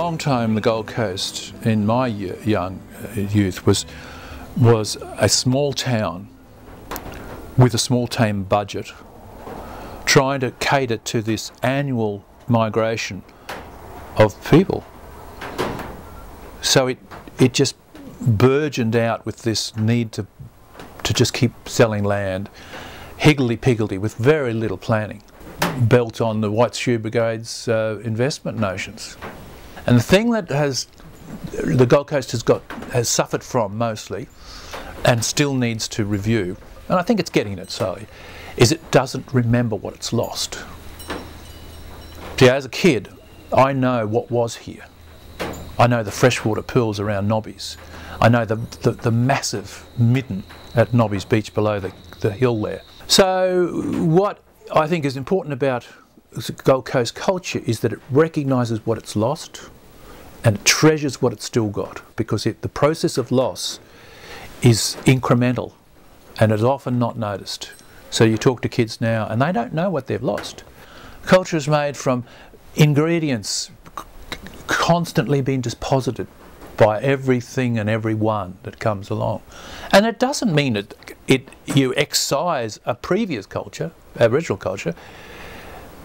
long time the Gold Coast in my young youth was a small town with a small town budget, trying to cater to this annual migration of people. So it just burgeoned out with this need to just keep selling land, higgledy-piggledy, with very little planning, built on the White Shoe Brigade's investment notions. And the thing that the Gold Coast has suffered from mostly, and still needs to review, and I think it's getting it slowly, is it doesn't remember what it's lost. See, as a kid, I know what was here. I know the freshwater pools around Nobby's. I know the massive midden at Nobby's Beach below the hill there. So what I think is important about Gold Coast culture is that it recognises what it's lost and it treasures what it's still got, because the process of loss is incremental and is often not noticed. So you talk to kids now and they don't know what they've lost. Culture is made from ingredients constantly being deposited by everything and everyone that comes along. And it doesn't mean that you excise a previous culture, Aboriginal culture,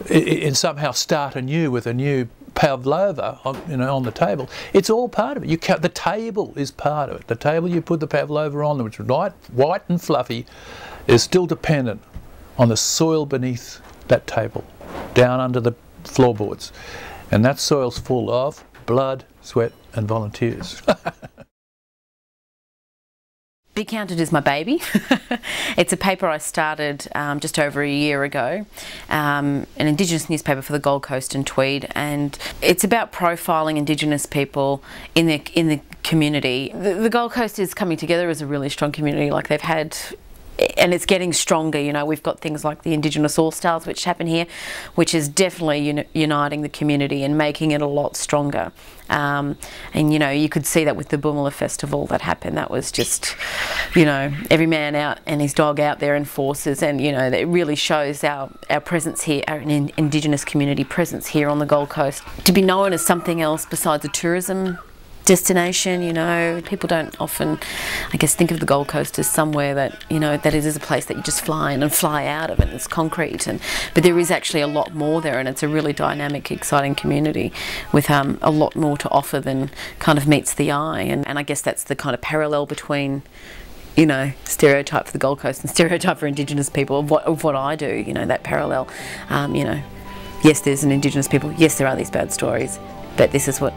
and somehow start anew with a new pavlova on the table. It's all part of it. The table is part of it. The table you put the pavlova on, which is white and fluffy, is still dependent on the soil beneath that table, down under the floorboards. And that soil's full of blood, sweat and volunteers. Be Counted is my baby. It's a paper I started just over a year ago, an Indigenous newspaper for the Gold Coast and Tweed, and it's about profiling Indigenous people in the community. The Gold Coast is coming together as a really strong community, like they've had, and it's getting stronger. You know, we've got things like the Indigenous All Stars which happen here, which is definitely uniting the community and making it a lot stronger. And you know, you could see that with the Boomala Festival that happened. That was just, you know, every man out and his dog out there in forces, and you know, it really shows our presence here, our Indigenous community presence here on the Gold Coast. To be known as something else besides a tourism destination, you know, people don't often, I guess, think of the Gold Coast as somewhere that, you know, that is a place that you just fly in and fly out of, and it's concrete, but there is actually a lot more there, and it's a really dynamic, exciting community with a lot more to offer than kind of meets the eye, and I guess that's the kind of parallel between, you know, stereotype for the Gold Coast and stereotype for Indigenous people of what I do, you know, that parallel. You know, yes, there's an Indigenous people, yes, there are these bad stories, but this is what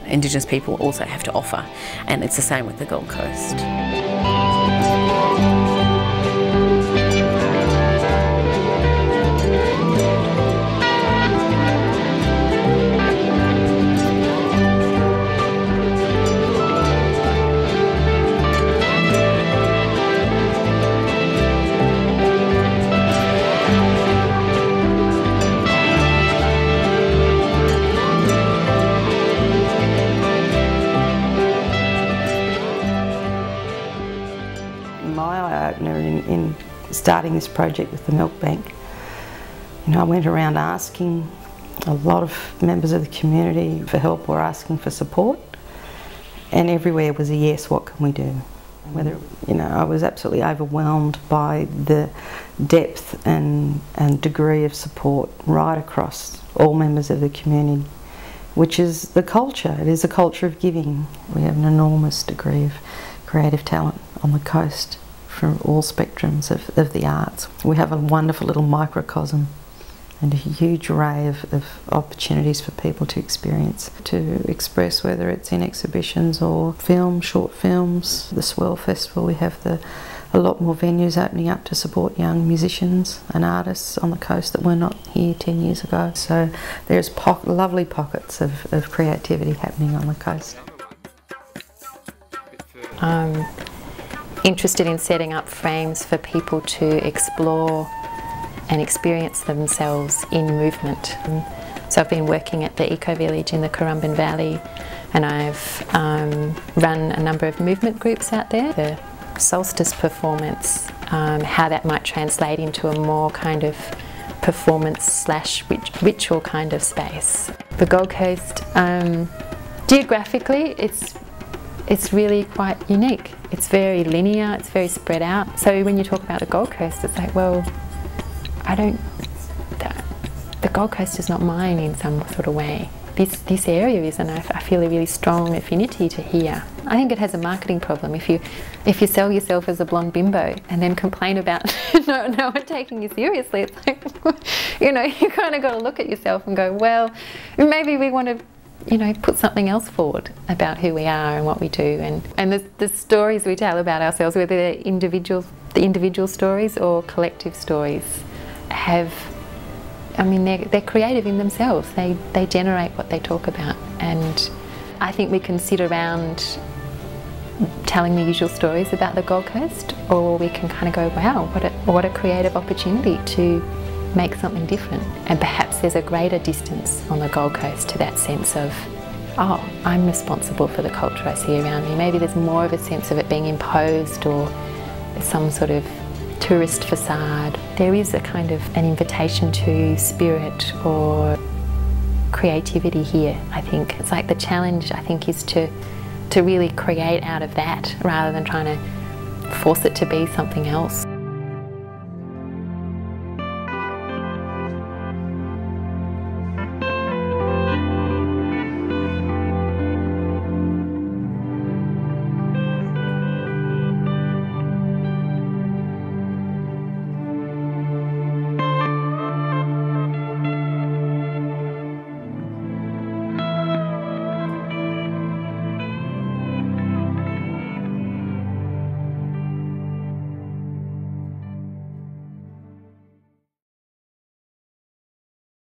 Indigenous people also have to offer, and it's the same with the Gold Coast. In starting this project with the Milk Bank, you know, I went around asking a lot of members of the community for help or asking for support, and everywhere was a yes, what can we do? Whether, you know, I was absolutely overwhelmed by the depth and degree of support right across all members of the community, which is the culture. It is a culture of giving. We have an enormous degree of creative talent on the coast from all spectrums of the arts. We have a wonderful little microcosm and a huge array of opportunities for people to experience, to express, whether it's in exhibitions or film, short films. The Swell Festival, we have a lot more venues opening up to support young musicians and artists on the coast that were not here 10 years ago. So there's lovely pockets of creativity happening on the coast. Interested in setting up frames for people to explore and experience themselves in movement. So I've been working at the Eco Village in the Currumbin Valley, and I've run a number of movement groups out there. The solstice performance, how that might translate into a more kind of performance / ritual kind of space. The Gold Coast, geographically, it's really quite unique. It's very linear, it's very spread out. So when you talk about the Gold Coast, it's like, well, the Gold Coast is not mine in some sort of way. This area is, and I feel a really strong affinity to here. I think it has a marketing problem. If you sell yourself as a blonde bimbo and then complain about no one taking you seriously, it's like, you know, you kind of got to look at yourself and go, well, maybe we want to, you know, put something else forward about who we are and what we do, and the stories we tell about ourselves, whether they're the individual stories or collective stories, they're creative in themselves. They generate what they talk about, and I think we can sit around telling the usual stories about the Gold Coast, or we can kind of go, wow, what a creative opportunity to make something different. And perhaps there's a greater distance on the Gold Coast to that sense of, oh, I'm responsible for the culture I see around me. Maybe there's more of a sense of it being imposed or some sort of tourist facade. There is a kind of an invitation to spirit or creativity here, I think. It's like the challenge, I think, is to really create out of that rather than trying to force it to be something else.